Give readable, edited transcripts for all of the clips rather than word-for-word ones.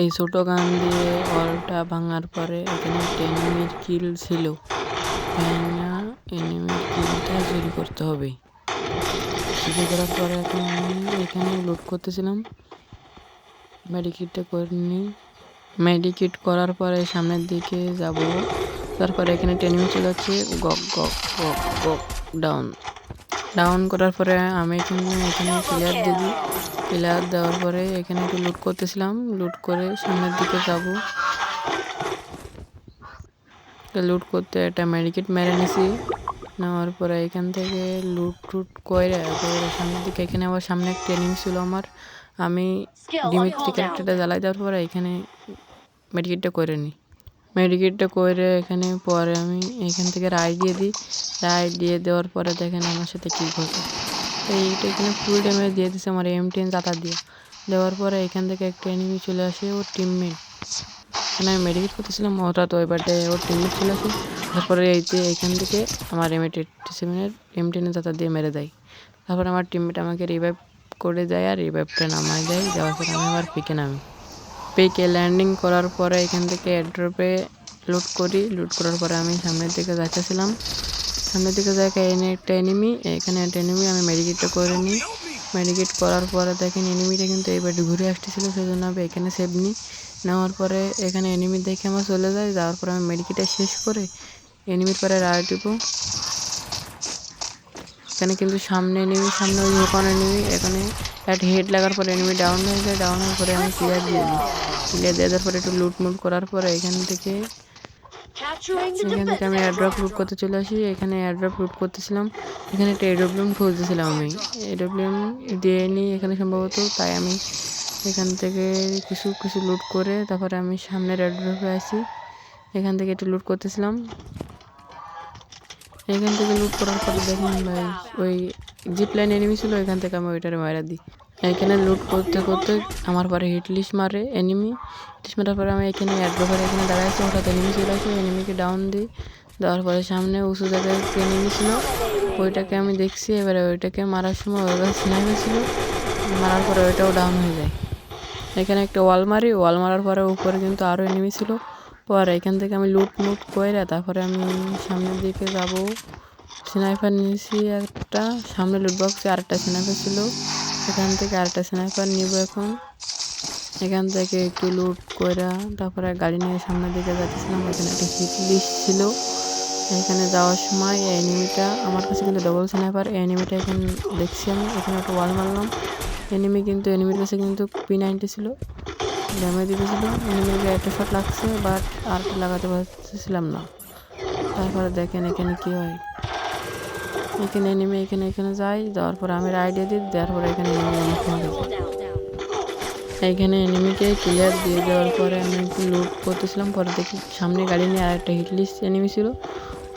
এই ছোট গান দিয়ে ওয়ালটা ভাঙার পরে এখানে একটা এনিমির কিল ছিল। এনিমির কিলটা চুরি করতে হবে। চুরি করার পরে এখন আমি এখানে লুট করতেছিলাম। মেডিকিটটা করে নিই। মেডিকিট করার পরে সামনের দিকে যাব। তারপরে এখানে একটা এনিমি চলে যাচ্ছে। গক গক গক গক ডাউন করার পরে আমি এখানে ক্লিয়ার দিয়ে দিই। ক্লিয়ার দেওয়ার পরে এখানে একটু লুট করতেছিলাম। লুট করে সামনের দিকে যাব। লুট করতে একটা মেডিকেট মেরে নিছি। নেওয়ার পরে এখান থেকে লুট করে সামনের দিকে এখানে আবার সামনে একটা এনিমি ছিল আমার। আমি ডিমিট্রি ক্যারেক্টারটা জ্বালাই দেওয়ার পরে এখানে মেডিকেটটা করে নিই। মেডিকেটটা করে এখানে পরে আমি এখান থেকে রাইড দিয়ে দিই। রাইড দিয়ে দেওয়ার পরে দেখেন আমার সাথে কী ঘটে। এইটা এখানে ফুল ড্যামেজ দিয়ে দিচ্ছে আমার M10 দাতা দিয়ে। দেওয়ার পরে এখান থেকে একটা এনিমি চলে আসে ওর টিমমেট। এখানে আমি মেডিকেট করতেছিলাম, ওটা তো এবারে ওর টিমমেট চলে আসে। তারপরে এইখান থেকে আমার M87-এর M10 দাতা দিয়ে মেরে দেয়। তারপরে আমার টিমমেট আমাকে রিভাইভ করে দেয় আর রিভাইভটা নামায় দেয়। দেওয়ার পরে আমি আবার পিকে নামি। পিকে ল্যান্ডিং করার পরে এখান থেকে এয়ারড্রপে লুট করি। লুট করার পরে আমি সামনের দিকে যাচ্ছিলাম। সামনের দিকে জায়গায় একটা এনিমি, এখানে একটা এনিমি আমি মেডিকেটটা করে নিই। মেডিকেট করার পরে দেখেন এনিমিটা কিন্তু এইবারটি ঘুরে আসতেছিলো, সেই জন্য আমি এখানে সেভ নিই। নেওয়ার পরে এখানে এনিমি দেখে আমার চলে যায়। যাওয়ার পরে আমি মেডিকেটটা শেষ করে এনিমির পরে রায় টিপো। এখানে কিন্তু সামনে এনিমি, সামনে ওই ওখানে এনিমি। এখানে একটা হেড লাগার পরে এনিমি ডাউন হয়ে যায়। ডাউন হওয়ার পরে আমি ক্লিয়ার দিয়ে দিই। ক্লিয়ার দিয়ে দেওয়ার পরে একটু লুট করার পরে এখান থেকে আমি এয়ারড্রপ লুট করতে চলে আসি। এখানে এয়ারড্রপ লুট করতেছিলাম। এখানে একটা এরোপ্লেন খুঁজতেছিলাম আমি। এরোপ্লেন দিয়ে নিই এখানে সম্ভবত, তাই আমি এখান থেকে কিছু লুট করে তারপরে আমি সামনের এয়ারড্রপে আসি। এখান থেকে একটু লুট করতেছিলাম। এখান থেকে লুট করার পরে দেখেন ভাই ওই জিপ লাইন এনিমি ছিল, এখান থেকে আমি ওইটারে মারা দিই। এখানে লুট করতে করতে আমার পরে হিট লিস্ট মারে এনিমি। লিস্ট মারার পরে আমি এখানে এয়ারড্রপের এখানে দাঁড়াইছি, হঠাৎ এনিমি চলে আসে। এনিমিকে ডাউন দিই। দেওয়ার পরে সামনে উঁচু জায়গায় একটা এনিমি ছিল, ওইটাকে আমি দেখছি। এবারে ওইটাকে মারার সময় ওইবার স্নাইপার ছিল, মারার পরে ওইটাও ডাউন হয়ে যায়। এখানে একটা ওয়াল মারি, ওয়াল মারার পরে উপরে কিন্তু আরও এনিমি ছিল। পরে এখান থেকে আমি লুট করে তারপরে আমি সামনের দিকে যাব। স্নাইপার নিয়েছি একটা, সামনে লুট বক্সে আরেকটা স্নাইপার ছিল। এখান থেকে আরেকটা স্নাইপার নিব এখন। এখান থেকে একটু লুট করে তারপরে গাড়ি নিয়ে সামনের দিকে যাচ্ছিলাম। এখানে একটা হিট লিস্ট ছিল। এখানে যাওয়ার সময় এই এনিমিটা আমার কাছে কিন্তু ডবল স্নাইপার। এই এনিমিটা এখানে দেখছি আমি, এখানে একটা ওয়াল মারলাম। এনিমির কাছে কিন্তু P90 ছিল, ড্যামেজ দিতেছিল। এনিমিকে একটা শট লাগছে, বাট আরটা লাগাতে পারছিলাম না। তারপরে দেখেন এখানে কী হয়। এখানে এনিমি এখানে যাই, যাওয়ার পরে আমি রাইডে দিই। দেওয়ার পরে এখানে এনিমি অনেক মারে যায়। এইখানে এনিমিকে ক্লিয়ার দিয়ে দেওয়ার পরে আমি একটু লুট করতেছিলাম। পরে দেখি সামনে গাড়ি নিয়ে আরেকটা হিট লিস্ট এনিমি ছিল,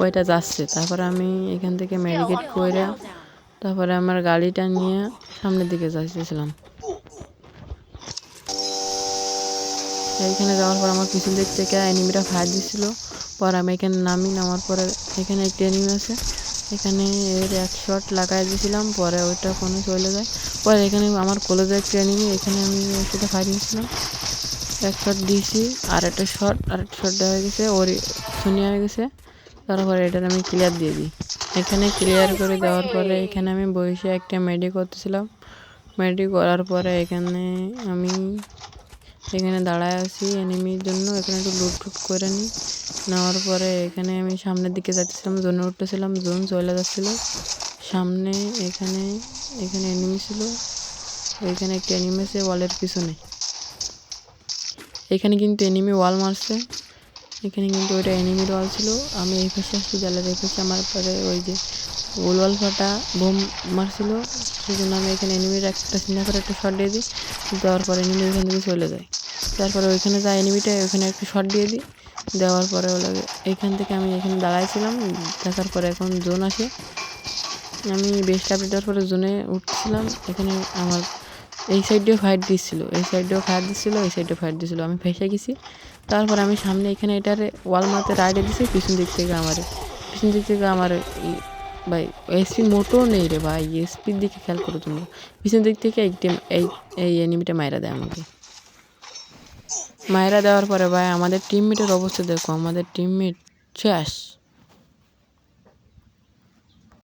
ওইটা যাচ্ছে। তারপরে আমি এখান থেকে মেডিকেট করে তারপরে আমার গাড়িটা নিয়ে সামনের দিকে যাচ্ছিলাম। এইখানে যাওয়ার পর আমার পিছন দিক থেকে এনিমিরা ফায়ার দিচ্ছিল। পরে আমি এখানে নামার পরে এখানে একটা এনিমি আছে, এখানে এর এক শট লাগাই দিয়েছিলাম। পরে ওইটা ফোনে চলে যায়। পরে এখানে আমার কলেজে একটা এনিমি, এখানে আমি ওর সাথে ফায়ার দিয়েছিলাম। এক শট দিয়েছি, আরেকটা শট দেওয়া হয়ে গেছে, ওর শূন্য হয়ে গেছে। তারপরে এটার আমি ক্লিয়ার দিয়ে দিই। এখানে ক্লিয়ার করে দেওয়ার পরে এখানে আমি বসে একটা মেডি করতেছিলাম। মেডি করার পরে এখানে আমি দাঁড়ায় আছি এনিমির জন্য। এখানে একটু লুট করে নিই। নেওয়ার পরে এখানে আমি সামনের দিকে যাচ্ছিলাম, জোনে উঠতেছিলাম। জোন চলে যাচ্ছিলো সামনে। এখানে এনিমি ছিল, এখানে একটা এনিমি আছে ওয়ালের পিছনে। এখানে কিন্তু এনিমি ওয়াল মারছে, এখানে কিন্তু ওইটা এনিমির ওয়াল ছিল। আমি এই পাশে আসছি, জালের এই পাশে আমার পরে ওই যে ওয়াল ফাটা বোম মারছিল, সেই জন্য আমি এখানে এনিমির একটা সিনার একটা শট দিয়ে দিই। দেওয়ার পরে এনিমি ওইখান থেকে চলে যায়। তারপরে ওইখানে যা এনিমিটা ওইখানে একটা শট দিয়ে দিই। দেওয়ার পরে এইখান থেকে আমি এখানে দাঁড়াইছিলাম। দেখার পরে এখন জোন আসে, আমি বেস্ট আপডেট দেওয়ার পরে জোনে উঠছিলাম। এখানে আমার এই সাইডেও ফায়ার দিচ্ছিলো, এই সাইডেও ফায়ার দিচ্ছিলো, আমি ফেসে গেছি। তারপর আমি সামনে এখানে এটারে ওয়াল মারতে রাইডে দিছি। পিছন দিক থেকে আমার ভাই এসপি মোটেও নেই রে ভাই, এসপির দিকে খেয়াল করো তোমরা। পিছন দিক থেকে এই এনিমিটা মাইরা দেয় আমাকে। মায়েরা দেওয়ার পরে ভাই আমাদের টিমমেটের অবস্থা দেখো, আমাদের টিমমেট শেষ।